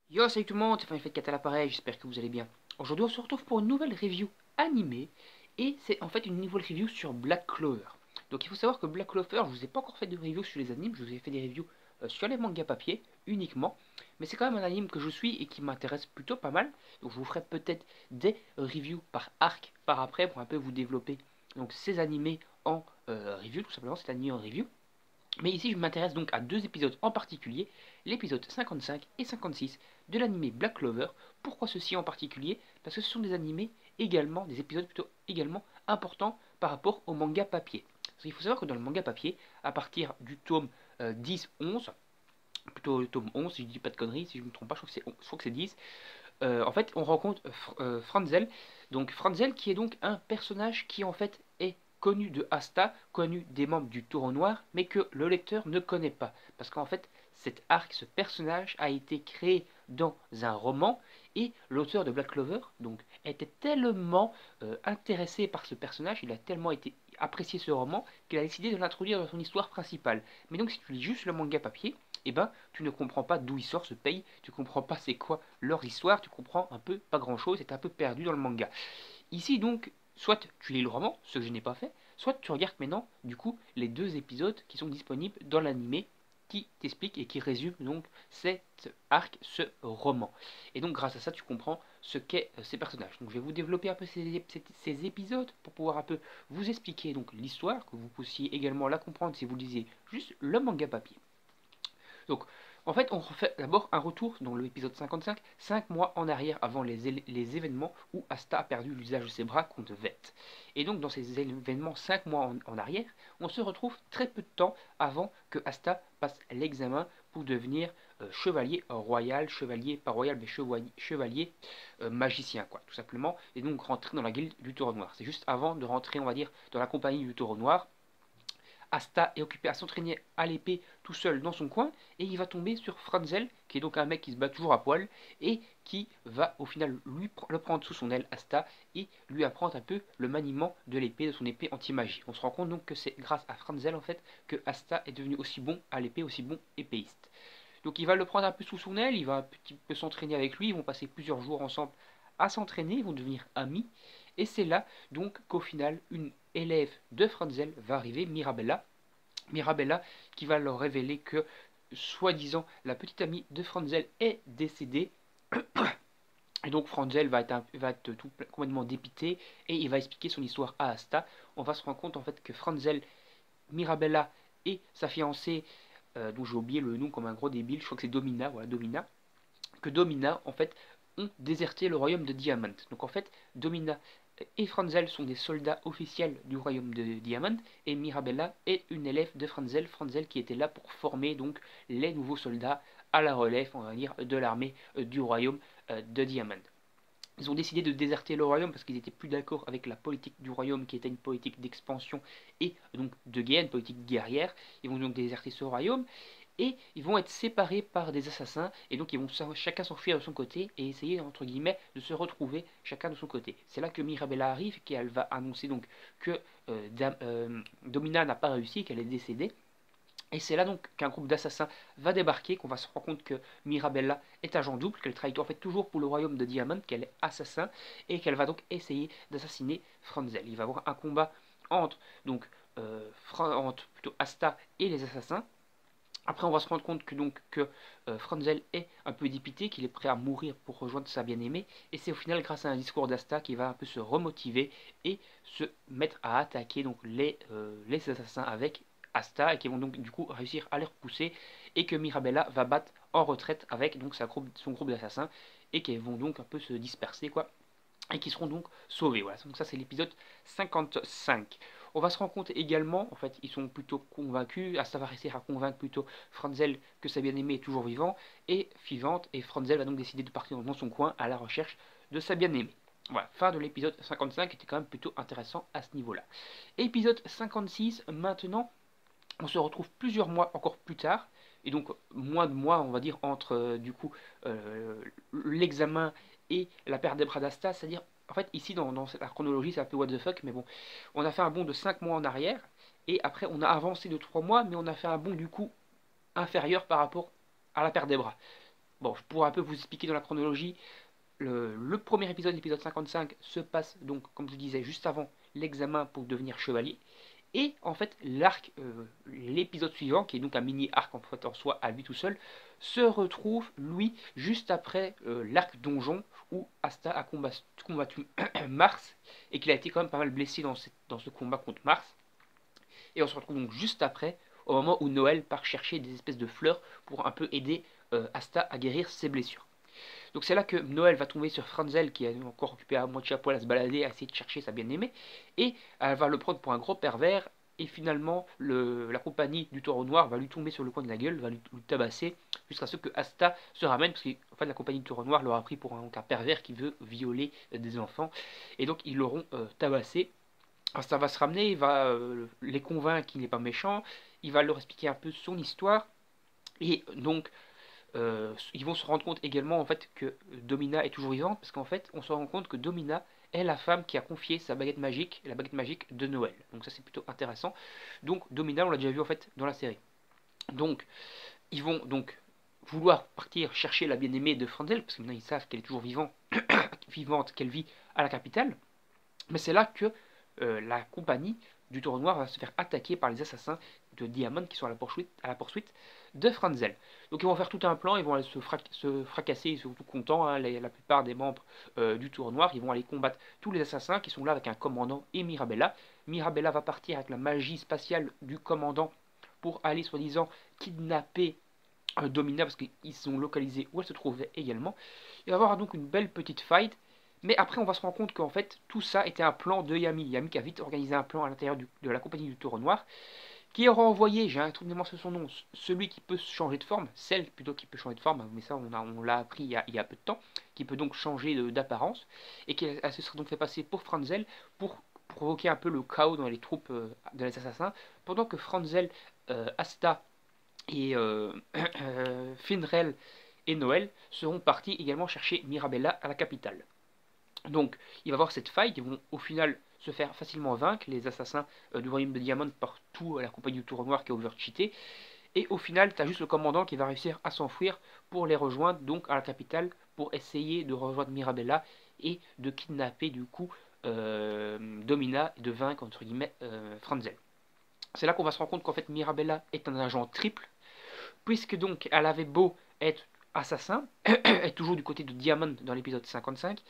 Yo, salut tout le monde, c'est Final Fight 4 à l'appareil, j'espère que vous allez bien. Aujourd'hui, on se retrouve pour une nouvelle review animée, et c'est en fait une nouvelle review sur Black Clover. Donc il faut savoir que Black Clover, je vous ai pas encore fait de review sur les animes, je vous ai fait des reviews sur les mangas papier uniquement, mais c'est quand même un anime que je suis et qui m'intéresse plutôt pas mal, donc je vous ferai peut-être des reviews par arc par après pour un peu vous développer donc ces animés en review, tout simplement, c'est animé en review. Mais ici, je m'intéresse donc à deux épisodes en particulier, l'épisode 55 et 56 de l'animé Black Clover. Pourquoi ceci en particulier? Parce que ce sont des animés également, des épisodes plutôt également importants par rapport au manga papier. Parce qu'il faut savoir que dans le manga papier, à partir du tome 10-11, plutôt le tome 11 si je dis pas de conneries, si je ne me trompe pas, je crois que c'est 10, en fait on rencontre Franzel. Donc Franzel qui est donc un personnage qui en fait est connu de Asta, connu des membres du Taureau Noir, mais que le lecteur ne connaît pas. Parce qu'en fait, cet arc, ce personnage a été créé dans un roman, et l'auteur de Black Clover donc, était tellement intéressé par ce personnage, il a tellement été apprécié ce roman, qu'il a décidé de l'introduire dans son histoire principale. Mais donc si tu lis juste le manga papier, eh ben, tu ne comprends pas d'où il sort ce pays, tu comprends pas c'est quoi leur histoire, tu comprends un peu pas grand chose, et t'es un peu perdu dans le manga. Ici donc, soit tu lis le roman, ce que je n'ai pas fait, soit tu regardes maintenant du coup les deux épisodes qui sont disponibles dans l'animé qui t'expliquent et qui résument donc cet arc, ce roman. Et donc grâce à ça tu comprends ce qu'est ces personnages. Donc je vais vous développer un peu ces épisodes pour pouvoir un peu vous expliquer donc l'histoire, que vous puissiez également la comprendre si vous lisez juste le manga papier. Donc, en fait, on refait d'abord un retour dans l'épisode 55, 5 mois en arrière avant les événements où Asta a perdu l'usage de ses bras contre Veth. Et donc, dans ces événements 5 mois en arrière, on se retrouve très peu de temps avant que Asta passe l'examen pour devenir chevalier royal, chevalier, pas royal, mais chevalier magicien, quoi, tout simplement, et donc rentrer dans la guilde du Taureau Noir. C'est juste avant de rentrer, on va dire, dans la compagnie du Taureau Noir. Asta est occupé à s'entraîner à l'épée tout seul dans son coin, et il va tomber sur Franzel, qui est donc un mec qui se bat toujours à poil, et qui va au final le prendre sous son aile, Asta, et lui apprendre un peu le maniement de l'épée, de son épée anti-magie. On se rend compte donc que c'est grâce à Franzel en fait que Asta est devenu aussi bon à l'épée, aussi bon épéiste. Donc il va le prendre un peu sous son aile, il va un petit peu s'entraîner avec lui, ils vont passer plusieurs jours ensemble à s'entraîner, ils vont devenir amis, et c'est là donc qu'au final une élève de Franzel va arriver, Mirabella. Mirabella qui va leur révéler que, soi-disant, la petite amie de Franzel est décédée. Et donc Franzel va être complètement dépité, et il va expliquer son histoire à Asta. On va se rendre compte en fait que Franzel, Mirabella et sa fiancée, dont j'ai oublié le nom comme un gros débile, je crois que c'est Domina, voilà Domina, que Domina en fait ont déserté le royaume de Diamant. Donc en fait Domina et Franzel sont des soldats officiels du royaume de Diamond, et Mirabella est une élève de Franzel, Franzel qui était là pour former donc les nouveaux soldats à la relève, on va dire, de l'armée du royaume de Diamond. Ils ont décidé de déserter le royaume parce qu'ils n'étaient plus d'accord avec la politique du royaume qui était une politique d'expansion et donc de guerre, une politique guerrière. Ils vont donc déserter ce royaume, et ils vont être séparés par des assassins, et donc ils vont chacun s'enfuir de son côté et essayer entre guillemets de se retrouver chacun de son côté. C'est là que Mirabella arrive, qu'elle va annoncer donc que Domina n'a pas réussi, qu'elle est décédée. Et c'est là donc qu'un groupe d'assassins va débarquer, qu'on va se rendre compte que Mirabella est agent double, qu'elle travaille en fait toujours pour le royaume de Diamond, qu'elle est assassin, et qu'elle va donc essayer d'assassiner Franzel. Il va y avoir un combat entre donc entre plutôt Asta et les assassins. Après, on va se rendre compte que Franzel est un peu dépité, qu'il est prêt à mourir pour rejoindre sa bien-aimée, et c'est au final grâce à un discours d'Asta qu'il va un peu se remotiver et se mettre à attaquer donc les assassins avec Asta, et qui vont donc du coup réussir à les repousser, et que Mirabella va battre en retraite avec donc son groupe d'assassins, et qui vont donc un peu se disperser quoi, et qui seront donc sauvés. Voilà, donc ça c'est l'épisode 55. On va se rendre compte également, en fait, ils sont plutôt convaincus, Asta va réussir à convaincre plutôt Franzel que sa bien-aimée est toujours vivante et vivante, et Franzel va donc décider de partir dans son coin à la recherche de sa bien-aimée. Voilà, fin de l'épisode 55, était quand même plutôt intéressant à ce niveau-là. Épisode 56, maintenant, on se retrouve plusieurs mois encore plus tard, et donc moins de mois, on va dire, entre du coup l'examen et la perte des bras d'Asta, c'est-à-dire, en fait, ici dans la chronologie, c'est un peu what the fuck, mais bon, on a fait un bond de 5 mois en arrière, et après on a avancé de 3 mois, mais on a fait un bond du coup inférieur par rapport à la perte des bras. bon, je pourrais un peu vous expliquer dans la chronologie. Le premier épisode, l'épisode 55, se passe donc, comme je vous disais, juste avant l'examen pour devenir chevalier. Et en fait, l'épisode suivant, qui est donc un mini-arc en fait en soi à lui tout seul, se retrouve, lui, juste après l'arc donjon où Asta a combattu Mars et qu'il a été quand même pas mal blessé dans ce combat contre Mars. Et on se retrouve donc juste après, au moment où Noël part chercher des espèces de fleurs pour un peu aider Asta à guérir ses blessures. Donc c'est là que Noël va tomber sur Franzel qui est encore occupé à moitié à poil à se balader, à essayer de chercher sa bien-aimée, et elle va le prendre pour un gros pervers, et finalement la compagnie du taureau noir va lui tomber sur le coin de la gueule, va lui tabasser, jusqu'à ce que Asta se ramène, parce qu'en fait la compagnie du taureau noir l'aura pris pour un pervers qui veut violer des enfants, et donc ils l'auront tabassé. Asta va se ramener, il va les convaincre qu'il n'est pas méchant, il va leur expliquer un peu son histoire, et donc ils vont se rendre compte également en fait que Domina est toujours vivante parce qu'en fait on se rend compte que Domina est la femme qui a confié sa baguette magique, la baguette magique de Noël. Donc ça c'est plutôt intéressant. Donc Domina on l'a déjà vu en fait dans la série. Donc ils vont donc vouloir partir chercher la bien-aimée de Franzel parce que maintenant ils savent qu'elle est toujours vivante, qu'elle vit à la capitale. Mais c'est là que la compagnie du Taureau Noir va se faire attaquer par les assassins de Diamond qui sont à la poursuite de Franzel. Donc ils vont faire tout un plan, ils vont aller se fracasser, ils sont tout contents, hein, la plupart des membres du Taureau Noir, ils vont aller combattre tous les assassins qui sont là avec un commandant et Mirabella. Mirabella va partir avec la magie spatiale du commandant pour aller soi-disant kidnapper Domina parce qu'ils sont localisés où elle se trouvait également. Il va y avoir donc une belle petite fight. Mais après, on va se rendre compte qu'en fait, tout ça était un plan de Yami. Yami qui a vite organisé un plan à l'intérieur de la compagnie du Taureau Noir, qui aura envoyé, j'ai un trou de mémoire sur son nom, celui qui peut changer de forme, celle plutôt qui peut changer de forme, mais ça on l'a appris il y a peu de temps, qui peut donc changer d'apparence, et qui se sera donc fait passer pour Franzel pour provoquer un peu le chaos dans les troupes de les assassins, pendant que Franzel, Asta et Finrel et Noël seront partis également chercher Mirabella à la capitale. Donc, il va y avoir cette faille, ils vont au final se faire facilement vaincre, les assassins du royaume de Diamond par tout la compagnie du Tour Noir qui a overcheaté. Et au final, tu as juste le commandant qui va réussir à s'enfuir pour les rejoindre donc à la capitale pour essayer de rejoindre Mirabella et de kidnapper du coup Domina et de vaincre entre guillemets Franzel. C'est là qu'on va se rendre compte qu'en fait Mirabella est un agent triple, puisque donc elle avait beau être assassin, être toujours du côté de Diamond dans l'épisode 55,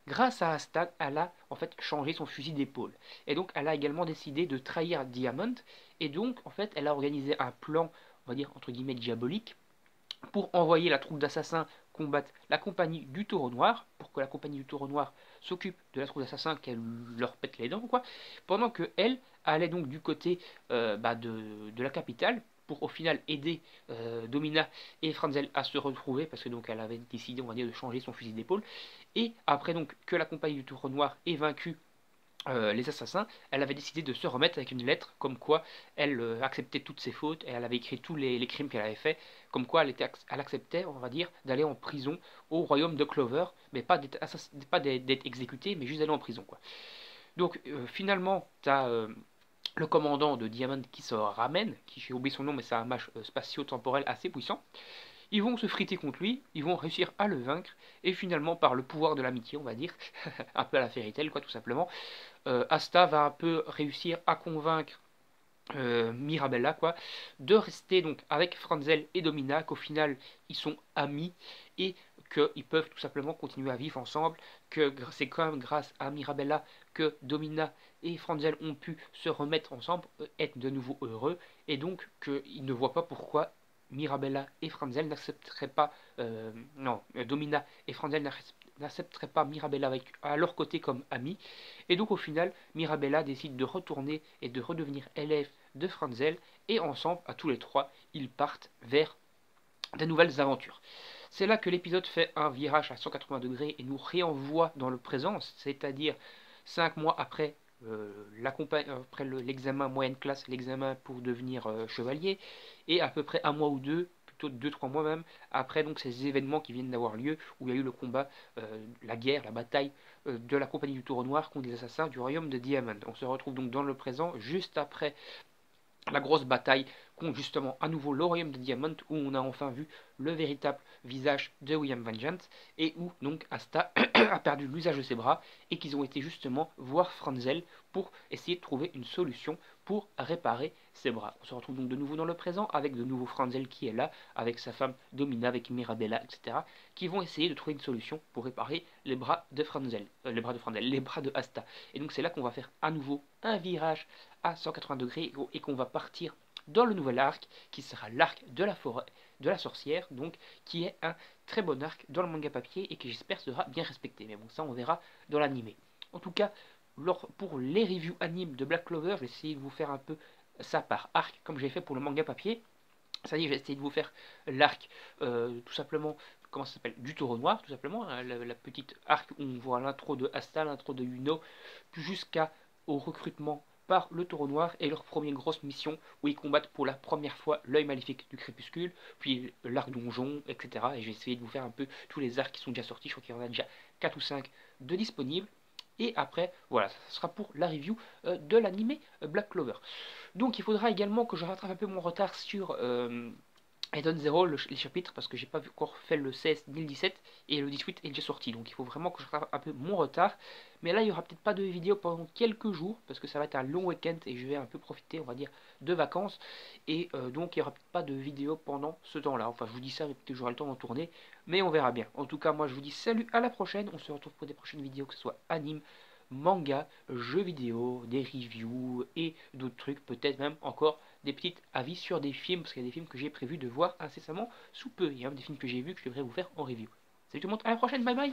grâce à Asta, elle a en fait changé son fusil d'épaule. Et donc elle a également décidé de trahir Diamond. Et donc en fait elle a organisé un plan, on va dire entre guillemets diabolique, pour envoyer la troupe d'assassins combattre la compagnie du Taureau Noir, pour que la compagnie du Taureau Noir s'occupe de la troupe d'assassins, qu'elle leur pète les dents, quoi, pendant que elle allait donc du côté de la capitale, pour au final aider Domina et Franzel à se retrouver, parce que donc elle avait décidé, on va dire, de changer son fusil d'épaule, et après donc que la compagnie du Taureau Noir ait vaincu les assassins, elle avait décidé de se remettre avec une lettre comme quoi elle acceptait toutes ses fautes et elle avait écrit tous les crimes qu'elle avait fait, comme quoi elle acceptait, on va dire, d'aller en prison au royaume de Clover, mais pas d'être exécutée, mais juste d'aller en prison, quoi. Donc finalement, tu as le commandant de Diamond qui se ramène, qui j'ai oublié son nom, mais c'est un match spatio-temporel assez puissant. Ils vont se friter contre lui, ils vont réussir à le vaincre, et finalement, par le pouvoir de l'amitié, on va dire, un peu à la Fairy Tail, quoi, tout simplement, Asta va un peu réussir à convaincre Mirabella, quoi, de rester donc avec Franzel et Domina, qu'au final, ils sont amis, et qu'ils peuvent tout simplement continuer à vivre ensemble, que c'est quand même grâce à Mirabella que Domina et Franzel ont pu se remettre ensemble, être de nouveau heureux, et donc qu'ils ne voient pas pourquoi Mirabella et Franzel n'accepteraient pas, non, Domina et Franzel n'accepteraient pas Mirabella à leur côté comme amis, et donc au final, Mirabella décide de retourner et de redevenir élève de Franzel, et ensemble, à tous les trois, ils partent vers de nouvelles aventures. C'est là que l'épisode fait un virage à 180 degrés et nous réenvoie dans le présent, c'est-à-dire 5 mois après l'examen moyenne classe, l'examen pour devenir chevalier, et à peu près un mois ou deux, plutôt 2-3 mois même, après donc ces événements qui viennent d'avoir lieu, où il y a eu le combat, la guerre, la bataille de la compagnie du Taureau Noir contre les assassins du royaume de Diamond. On se retrouve donc dans le présent, juste après la grosse bataille contre justement à nouveau le Royaume de Diamond, où on a enfin vu le véritable visage de William Vengeance, et où donc Asta a perdu l'usage de ses bras, et qu'ils ont été justement voir Franzel pour essayer de trouver une solution pour réparer ses bras. On se retrouve donc de nouveau dans le présent, avec de nouveau Franzel qui est là, avec sa femme Domina, avec Mirabella, etc., qui vont essayer de trouver une solution pour réparer les bras de Franzel, les bras de Asta. Et donc c'est là qu'on va faire à nouveau un virage à 180 degrés et qu'on va partir dans le nouvel arc qui sera l'arc de la forêt, de la sorcière, donc qui est un très bon arc dans le manga papier et qui j'espère sera bien respecté. Mais bon, ça on verra dans l'animé. En tout cas, pour les reviews animes de Black Clover, je vais essayer de vous faire un peu ça par arc comme j'ai fait pour le manga papier. C'est-à-dire, j'ai essayé de vous faire l'arc, tout simplement, comment ça s'appelle, du taureau noir, tout simplement, hein, la petite arc où on voit l'intro de Asta, l'intro de Yuno, jusqu'au recrutement par le taureau noir et leur première grosse mission où ils combattent pour la première fois l'œil maléfique du crépuscule, puis l'arc donjon, etc. Et j'ai essayé de vous faire un peu tous les arcs qui sont déjà sortis, je crois qu'il y en a déjà 4 ou 5 de disponibles. Et après, voilà, ça sera pour la review de l'animé Black Clover. Donc il faudra également que je rattrape un peu mon retard sur Eden Zero, les chapitres, parce que j'ai pas encore fait le 16 ni le 17, et le 18 est déjà sorti, donc il faut vraiment que je rattrape un peu mon retard. Mais là, il n'y aura peut-être pas de vidéo pendant quelques jours, parce que ça va être un long week-end, et je vais un peu profiter, on va dire, de vacances, et donc il n'y aura peut-être pas de vidéo pendant ce temps-là. Enfin, je vous dis ça, peut-être que j'aurai le temps d'en tourner, mais on verra bien. En tout cas, moi, je vous dis salut, à la prochaine, on se retrouve pour des prochaines vidéos, que ce soit anime, manga, jeux vidéo, des reviews, et d'autres trucs, peut-être même encore des petits avis sur des films, parce qu'il y a des films que j'ai prévu de voir incessamment sous peu. Il y a même des films que j'ai vus que je devrais vous faire en review. Salut tout le monde, à la prochaine, bye bye.